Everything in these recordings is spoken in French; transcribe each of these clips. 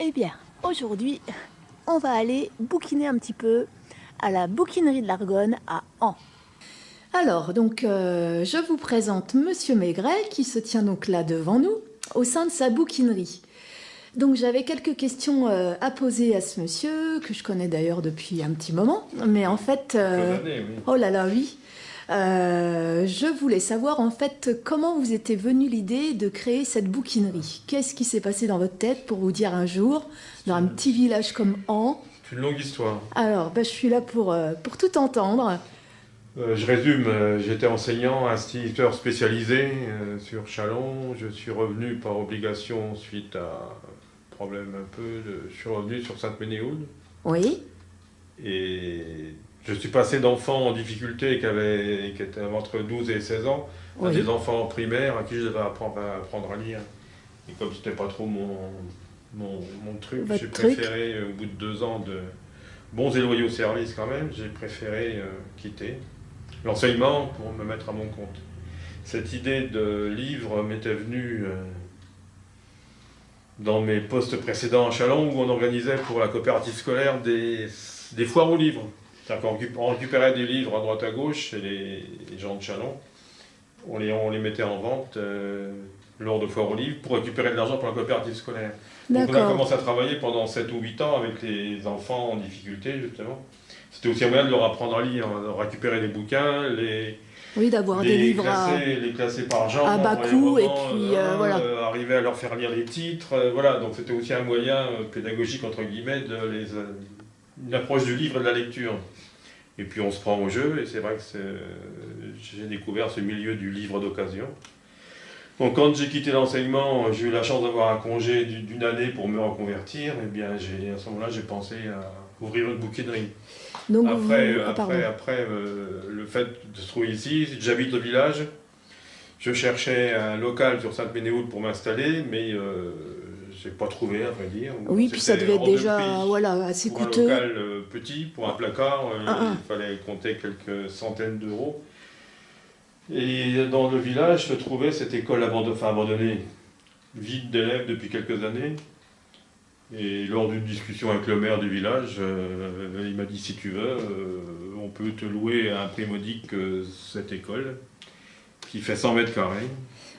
Eh bien, aujourd'hui, on va aller bouquiner un petit peu à la bouquinerie de l'Argonne à Ans. Alors, je vous présente Monsieur Maigret qui se tient donc là devant nous au sein de sa bouquinerie. Donc j'avais quelques questions à poser à ce monsieur, que je connais d'ailleurs depuis un petit moment, mais en fait... Quelques années, oui. Oh là là, oui. Je voulais savoir en fait comment vous était venue l'idée de créer cette bouquinerie. Qu'est-ce qui s'est passé dans votre tête pour vous dire un jour, dans un petit village comme Ans, C'est une longue histoire. alors je suis là pour tout entendre. Je résume, j'étais enseignant, instituteur spécialisé sur Châlons. Je suis revenu par obligation suite à un problème un peu. Je suis revenu sur Sainte-Ménéhould. Oui, Et je suis passé d'enfants en difficulté qui étaient entre 12 et 16 ans à oui, des enfants primaires à qui je devais apprendre à lire. Et comme c'était pas trop mon truc, j'ai votre truc. préféré, au bout de 2 ans de bons et loyaux services quand même, j'ai préféré quitter l'enseignement pour me mettre à mon compte. Cette idée de livre m'était venue dans mes postes précédents à Châlons où on organisait pour la coopérative scolaire des foires aux livres. C'est-à-dire qu'on récupérait des livres à droite à gauche chez les gens de Châlons. On les mettait en vente lors de foires aux livres pour récupérer de l'argent pour la coopérative scolaire. Donc on a D'accord. commencé à travailler pendant 7 ou 8 ans avec les enfants en difficulté justement. C'était aussi un moyen de leur apprendre à lire, de récupérer des bouquins, Oui, d'avoir des livres les classer par à genre, bas et coût et vraiment puis voilà. arriver à leur faire lire les titres. Voilà, donc c'était aussi un moyen pédagogique entre guillemets une approche du livre et de la lecture. Et puis on se prend au jeu, et c'est vrai que j'ai découvert ce milieu du livre d'occasion. Donc quand j'ai quitté l'enseignement, j'ai eu la chance d'avoir un congé d'une année pour me reconvertir. Et bien à ce moment-là, j'ai pensé à ouvrir une bouquinerie. Donc Après, vous... Ah pardon. le fait de se trouver ici, j'habite au village. Je cherchais un local sur Sainte-Ménéhould pour m'installer, mais j'ai pas trouvé, à vrai dire. Oui, puis ça C'était devait être hors de déjà prix. voilà, assez Pour un coûteux. local petit, pour un placard, Ah, il fallait compter quelques centaines d'euros. Et dans le village se trouvait cette école abandonnée, vide d'élèves depuis quelques années. Et lors d'une discussion avec le maire du village, il m'a dit si tu veux, on peut te louer à un prix modique cette école, qui fait 100 mètres carrés.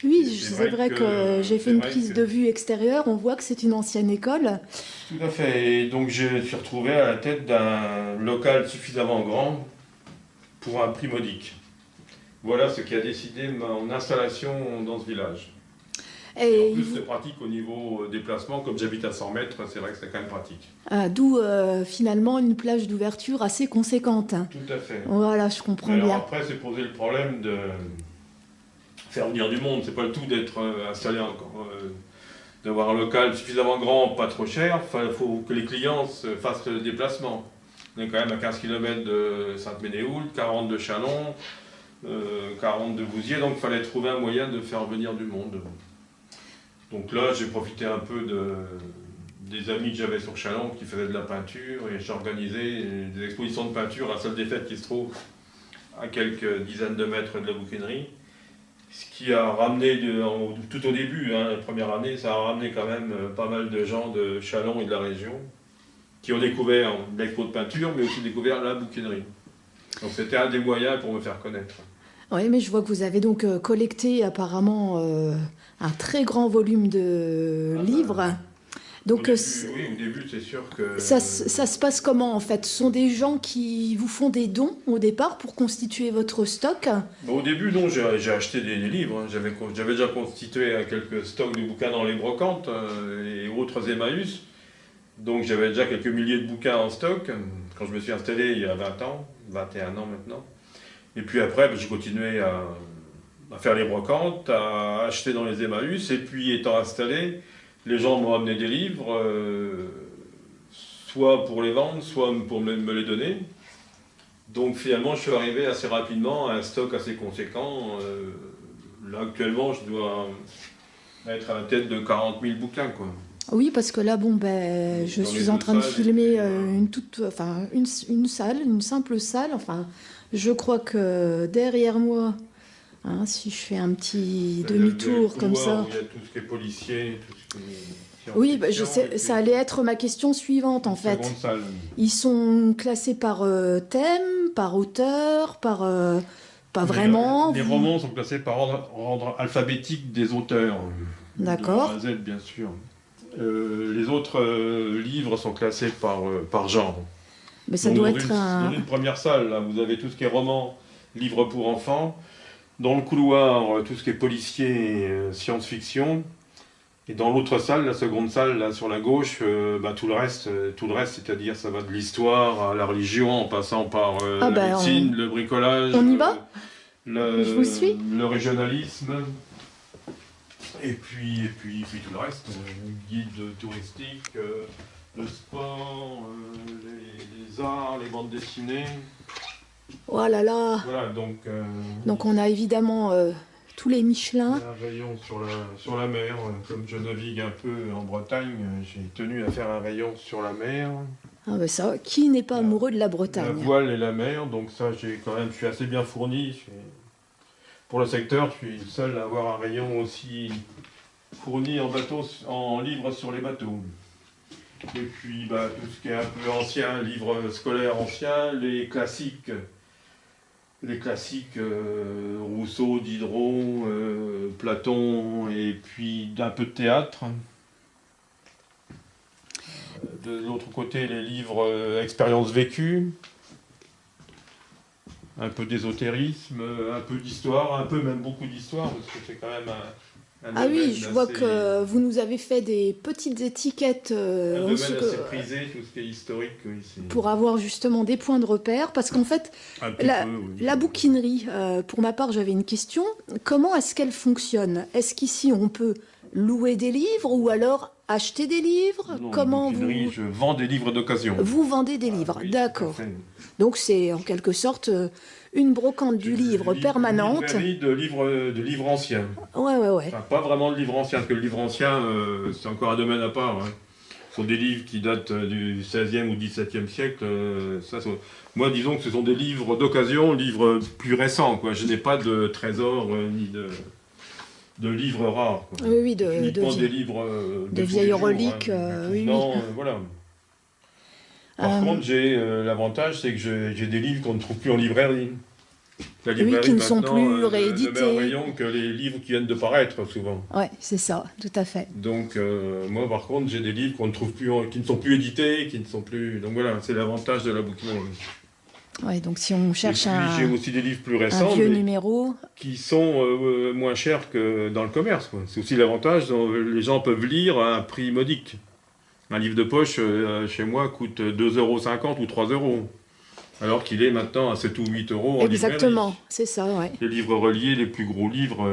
Et oui, c'est vrai que j'ai fait c'est une vrai prise que, de vue extérieure. On voit que c'est une ancienne école. tout à fait. Et donc je me suis retrouvé à la tête d'un local suffisamment grand pour un prix modique. Voilà ce qui a décidé mon installation dans ce village. Et en Et plus, c'est pratique au niveau déplacement, comme j'habite à 100 mètres, c'est vrai que c'est quand même pratique. d'où finalement une plage d'ouverture assez conséquente. Tout à fait. Voilà, je comprends Mais alors bien. après, c'est posé le problème de faire venir du monde. C'est pas le tout d'être installé d'avoir un local suffisamment grand, pas trop cher. Enfin, il faut que les clients fassent le déplacement. On est quand même à 15 km de Sainte-Ménéhould, 40 de Châlons, 40 de Vouziers, donc il fallait trouver un moyen de faire venir du monde. Donc là, j'ai profité un peu des amis que j'avais sur Châlons qui faisaient de la peinture et j'ai organisé des expositions de peinture à la salle des fêtes qui se trouve à quelques dizaines de mètres de la bouquinerie. Ce qui a ramené, tout au début, hein, la première année, ça a ramené quand même pas mal de gens de Châlons et de la région qui ont découvert l'expo de peinture, mais aussi découvert la bouquinerie. Donc c'était un des moyens pour me faire connaître. Oui, mais je vois que vous avez donc collecté apparemment un très grand volume de Ah ben, livres. Donc oui, au début, c'est sûr que ça se passe comment en fait? Ce sont des gens qui vous font des dons au départ pour constituer votre stock? bon, au début, non, j'ai acheté des livres. Hein. J'avais déjà constitué quelques stocks de bouquins dans les brocantes et autres Emmaüs. Donc j'avais déjà quelques milliers de bouquins en stock quand je me suis installé il y a 20 ans, 21 ans maintenant. Et puis après, ben, j'ai continué à faire les brocantes, à acheter dans les Emmaüs. Et puis étant installé, les gens m'ont amené des livres, soit pour les vendre, soit pour me les donner. Donc finalement, je suis arrivé assez rapidement à un stock assez conséquent. Là, actuellement, je dois être à la tête de 40 000 bouquins, quoi. Oui, parce que là, bon, ben, je Dans les suis en deux train de salles, et puis filmer voilà. une salle, une simple salle. Enfin, je crois que derrière moi, hein, si je fais un petit Il y a le demi-tour comme couloir ça, où il y a tout ce qui est policier, tout ce qui est... Oui, bah, je science-fiction, et sais, puis ça allait être ma question suivante en une fait. seconde salle. Ils sont classés par thème, par auteur, par... pas Les, vraiment, les vous... romans sont classés par ordre alphabétique des auteurs, de A à D'accord. Z bien sûr. Les autres livres sont classés par genre. Mais ça Donc doit être dans un... une première salle, là, vous avez tout ce qui est roman, livres pour enfants. Dans le couloir, tout ce qui est policier et science-fiction. Et dans l'autre salle, la seconde salle, là sur la gauche, tout le reste, c'est-à-dire ça va de l'histoire à la religion, en passant par Ah la ben, médecine, le bricolage, on y va? Je vous suis? le régionalisme, et puis tout le reste, guide touristique, le sport, les arts, les bandes dessinées. Oh là là! Voilà, donc Donc on a évidemment tous les il y Michelin. a un rayon sur la mer. Comme je navigue un peu en Bretagne, j'ai tenu à faire un rayon sur la mer. Ah ben ça, qui n'est pas La- amoureux de la La Bretagne? voile et la mer, donc ça, je suis assez bien fourni. Pour le secteur, je suis le seul à avoir un rayon aussi fourni en bateau, en livres sur les bateaux. Et puis bah, tout ce qui est un peu ancien, livres scolaires anciens, les classiques Rousseau, Diderot, Platon, et puis un peu de théâtre. De l'autre côté, les livres expériences vécues, un peu d'ésotérisme, un peu d'histoire, un peu même beaucoup d'histoire, parce que c'est quand même un Ah oui, domaine je vois que vous nous avez fait des petites étiquettes un en domaine dessous assez prisé, tout ce qui est historique. Oui, pour avoir justement des points de repère. Parce qu'en fait, un petit la, peu, oui. la bouquinerie, pour ma part, j'avais une question. Comment est-ce qu'elle fonctionne? Est-ce qu'ici on peut louer des livres ou alors acheter des livres? Non, Comment bouquinerie, je vends des livres d'occasion. vous vendez des Ah livres? oui, tout à D'accord. fait. Donc c'est en quelque sorte une brocante du livre permanente. Une librairie de livres anciens. Ouais, ouais, ouais. Enfin, pas vraiment de livres anciens, parce que le livre ancien, c'est encore un domaine à part. Hein. Ce sont des livres qui datent du XVIe ou XVIIe siècle. Moi, disons que ce sont des livres d'occasion, livres plus récents. Quoi. Je n'ai pas de trésor ni de livres rares. Quoi. Oui, oui, Uniquement des livres de tous les vieilles jours, reliques. hein, Oui, oui. non, voilà. Par Euh, contre, j'ai l'avantage, c'est que j'ai des livres qu'on ne trouve plus en librairie. La Oui, librairie, qui ne sont maintenant, plus ne réédités. met en rayon que les livres qui viennent de paraître, souvent. Ouais, c'est ça, tout à fait. Donc, moi, par contre, j'ai des livres qu'on ne trouve plus, qui ne sont plus édités, qui ne sont plus... Donc voilà, c'est l'avantage de la bouquinerie. Ouais, donc si on Et cherche puis, j'ai aussi des livres plus un récents, vieux mais numéro, qui sont moins chers que dans le commerce. Quoi. C'est aussi l'avantage, les gens peuvent lire à un prix modique. Un livre de poche, chez moi, coûte 2,50 € ou 3 €. Alors qu'il est maintenant à 7 ou 8 € en exactement, librairie. c'est ça, ouais. Les livres reliés, les plus gros livres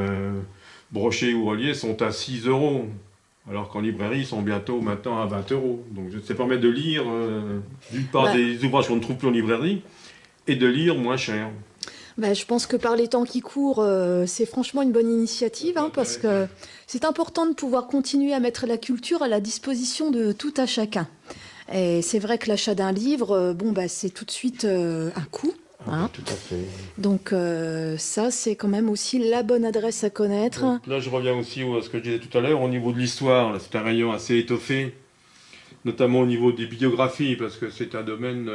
brochés ou reliés, sont à 6 €. Alors qu'en librairie, ils sont bientôt maintenant à 20 €. Donc ça permet de lire, d'une part, Bah. des ouvrages qu'on ne trouve plus en librairie, et de lire moins cher. Ben, je pense que par les temps qui courent, c'est franchement une bonne initiative, hein, parce que c'est important de pouvoir continuer à mettre la culture à la disposition de tout à chacun. Et c'est vrai que l'achat d'un livre, bon, bah, c'est tout de suite un coût. Hein. Tout à fait. Donc ça, c'est quand même aussi la bonne adresse à connaître. Donc, là, je reviens aussi à ce que je disais tout à l'heure, au niveau de l'histoire. C'est un rayon assez étoffé, notamment au niveau des bibliographies, parce que c'est un domaine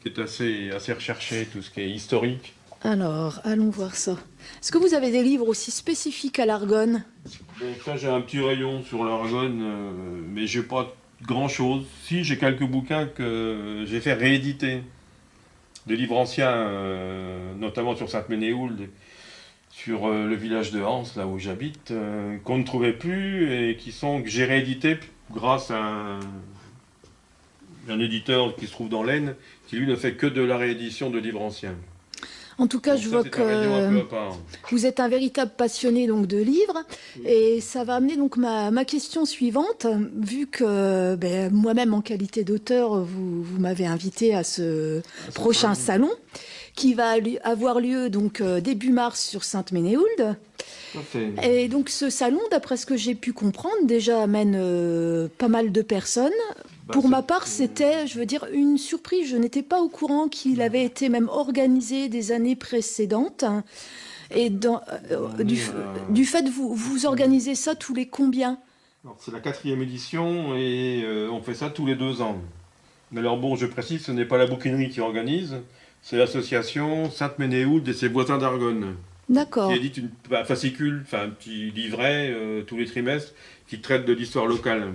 qui est assez recherché, tout ce qui est historique. Alors, allons voir ça. Est-ce que vous avez des livres aussi spécifiques à l'Argonne? Donc là, j'ai un petit rayon sur l'Argonne, mais j'ai pas grand-chose. Si, j'ai quelques bouquins que j'ai fait rééditer. Des livres anciens, notamment sur Sainte-Ménéhould, sur le village de Hans, là où j'habite, qu'on ne trouvait plus et que j'ai réédités grâce à un éditeur qui se trouve dans l'Aisne, qui lui ne fait que de la réédition de livres anciens. En tout cas, Donc je ça, vois c'est un rayon un peu que à part. vous êtes un véritable passionné donc de livres, et ça va amener donc ma question suivante. Vu que ben, moi-même en qualité d'auteur, vous m'avez invité à ce prochain salon qui va avoir lieu donc début mars sur Sainte-Ménéhould. Tout à fait. Et donc ce salon, d'après ce que j'ai pu comprendre, déjà amène pas mal de personnes. Pour ma part, c'était, je veux dire, une surprise. Je n'étais pas au courant qu'il avait été même organisé des années précédentes. Et du fait de vous organisez ça tous les combien? Alors, c'est la 4e édition et on fait ça tous les 2 ans. Mais alors bon, je précise, ce n'est pas la bouquinerie qui organise, c'est l'association Sainte-Ménéhould et ses voisins d'Argonne, qui D'accord. édite un fascicule, enfin un petit livret tous les trimestres qui traite de l'histoire locale.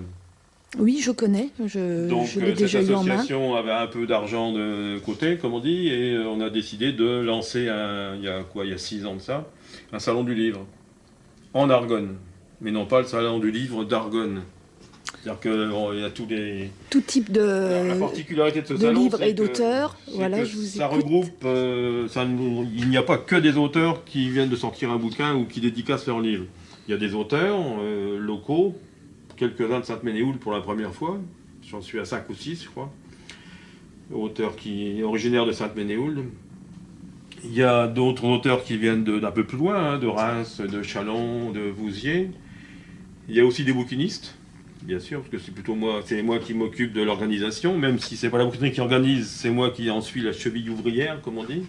Oui, je connais, Donc je l'ai cette déjà eu en main. association avait un peu d'argent de côté, comme on dit, et on a décidé de lancer, il y a quoi, il y a 6 ans de ça, un salon du livre en Argonne, mais non pas le salon du livre d'Argonne. C'est-à-dire qu'il y a tous les... Tout type Alors, la particularité de ce de salon, livres et d'auteurs. c'est Voilà, que je vous ça écoute. regroupe, il n'y a pas que des auteurs qui viennent de sortir un bouquin ou qui dédicacent leur livre. Il y a des auteurs locaux, quelques-uns de Sainte-Ménéhould pour la première fois, j'en suis à 5 ou 6 je crois, auteurs qui originaires de Sainte-Ménéhould. Il y a d'autres auteurs qui viennent d'un peu plus loin, hein, de Reims, de Châlons, de Vouziers. Il y a aussi des bouquinistes, bien sûr, parce que c'est moi qui m'occupe de l'organisation, même si c'est pas la bouquinerie qui organise, c'est moi qui en suis la cheville ouvrière, comme on dit.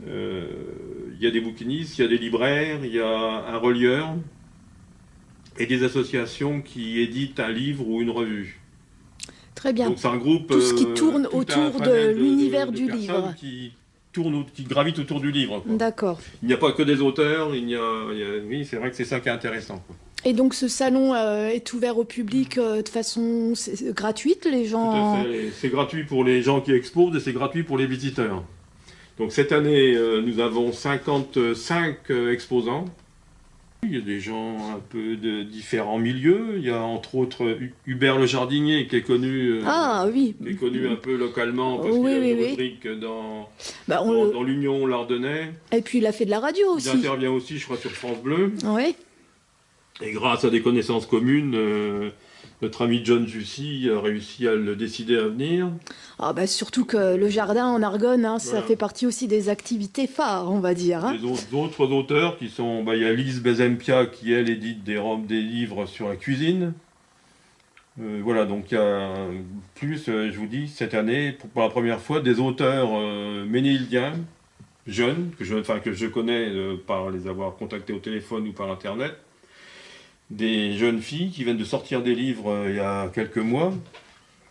Il y a des bouquinistes, il y a des libraires, il y a un relieur et des associations qui éditent un livre ou une revue. Très bien. Donc c'est un groupe, Tout ce qui tourne tout un autour de panel l'univers de du personnes livre. qui gravitent autour du livre, quoi. D'accord. Il n'y a pas que des auteurs, oui, c'est vrai que c'est ça qui est intéressant, quoi. Et donc ce salon est ouvert au public de façon gratuite, les Tout à gens... fait. C'est gratuit pour les gens qui exposent et c'est gratuit pour les visiteurs. Donc cette année, nous avons 55 exposants. Il y a des gens un peu de différents milieux. Il y a entre autres Hubert le jardinier qui est connu, Ah oui. un peu localement parce Oui, qu'il a oui, une oui. rubrique dans, Bah, dans l'Union Lardonnais. Et puis il a fait de la radio Il aussi. intervient aussi, je crois, sur France Bleu. Oui. Et grâce à des connaissances communes, notre ami John Jussy a réussi à le décider à venir. Ah bah surtout que le jardin en Argonne, hein, ça Voilà. fait partie aussi des activités phares, on va dire. Hein. D'autres auteurs qui sont, il y a Lise Bezempia qui elle édite des livres sur la cuisine. Voilà, donc il y a plus, je vous dis, cette année, pour la première fois, des auteurs ménéildiens, jeunes, que je connais par les avoir contactés au téléphone ou par internet, des jeunes filles qui viennent de sortir des livres il y a quelques mois.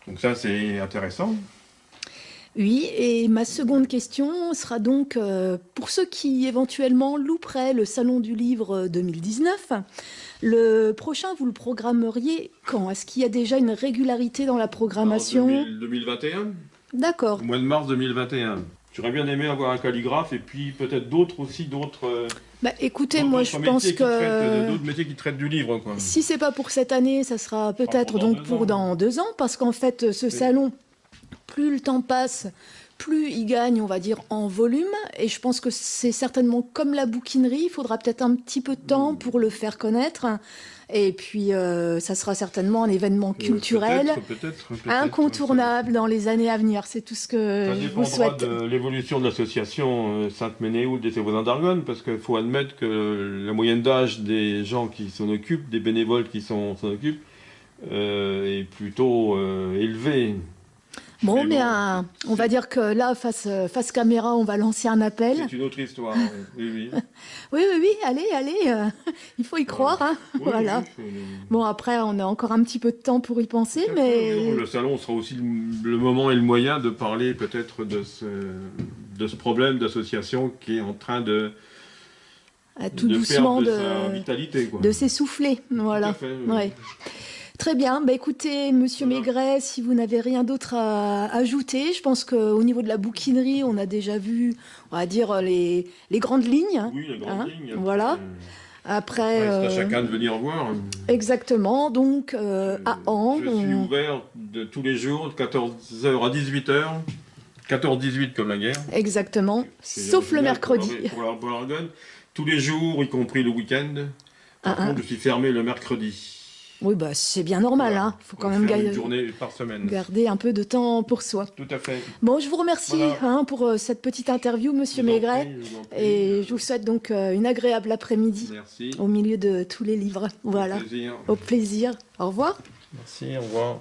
Donc ça, c'est intéressant. Oui, et ma seconde question sera donc pour ceux qui éventuellement louperaient le Salon du Livre 2019, le prochain, vous le programmeriez quand? Est-ce qu'il y a déjà une régularité dans la programmation? 2021, D'accord. au mois de mars 2021. J'aurais bien aimé avoir un calligraphe et puis peut-être d'autres Bah, écoutez, moi je pense que d'autres métiers qui traitent du livre, quoi. si c'est pas pour cette année, ça sera peut-être pour dans donc 2 pour ans. dans 2 ans, parce qu'en fait, ce salon, plus le temps passe, plus il gagne, on va dire, en volume. Et je pense que c'est certainement comme la bouquinerie, il faudra peut-être un petit peu de temps pour le faire connaître. Et puis, ça sera certainement un événement culturel Peut-être, incontournable dans les années à venir. C'est tout ce que ça je vous dépendra souhaite. de l'évolution de l'association Sainte-Ménéhould et ses voisins d'Argonne, parce qu'il faut admettre que la moyenne d'âge des gens qui s'en occupent, des bénévoles qui s'en occupent, est plutôt élevée. Bon, Mais mais bon, on va dire que là, face caméra, on va lancer un appel. C'est une autre histoire, oui, oui. Oui, oui, oui, allez, il faut y croire. Hein. Oui, Voilà. oui, Bon, après, on a encore un petit peu de temps pour y penser, tout à fait, mais le salon sera aussi le moment et le moyen de parler peut-être de ce problème d'association qui est en train de tout perdre doucement de sa vitalité, quoi. de s'essouffler. Voilà. Tout à fait, Ouais. Très bien. Bah, écoutez, Monsieur Voilà. Maigret, si vous n'avez rien d'autre à ajouter, je pense qu'au niveau de la bouquinerie, on a déjà vu, on va dire, les grandes lignes. Oui, les grandes lignes. Voilà. Après, Reste à chacun de venir voir. exactement. Donc, à An, Je suis ouvert de tous les jours, de 14h à 18h. 14-18 comme la guerre. exactement, C'est sauf le original mercredi. pour l'Argonne. Tous les jours, y compris le week-end. Par contre, je suis fermé le mercredi. Oui, bah, c'est bien normal. Voilà. Hein. Faut quand Donc, même faire une journée par semaine. garder un peu de temps pour soi. Tout à fait. Bon, je vous remercie Voilà. pour cette petite interview, Monsieur Je vous en Maigret. prie, je vous en prie. Et je vous souhaite donc une agréable après-midi Merci. au milieu de tous les livres. Voilà. Au plaisir. Au plaisir. Au revoir. Merci, au revoir.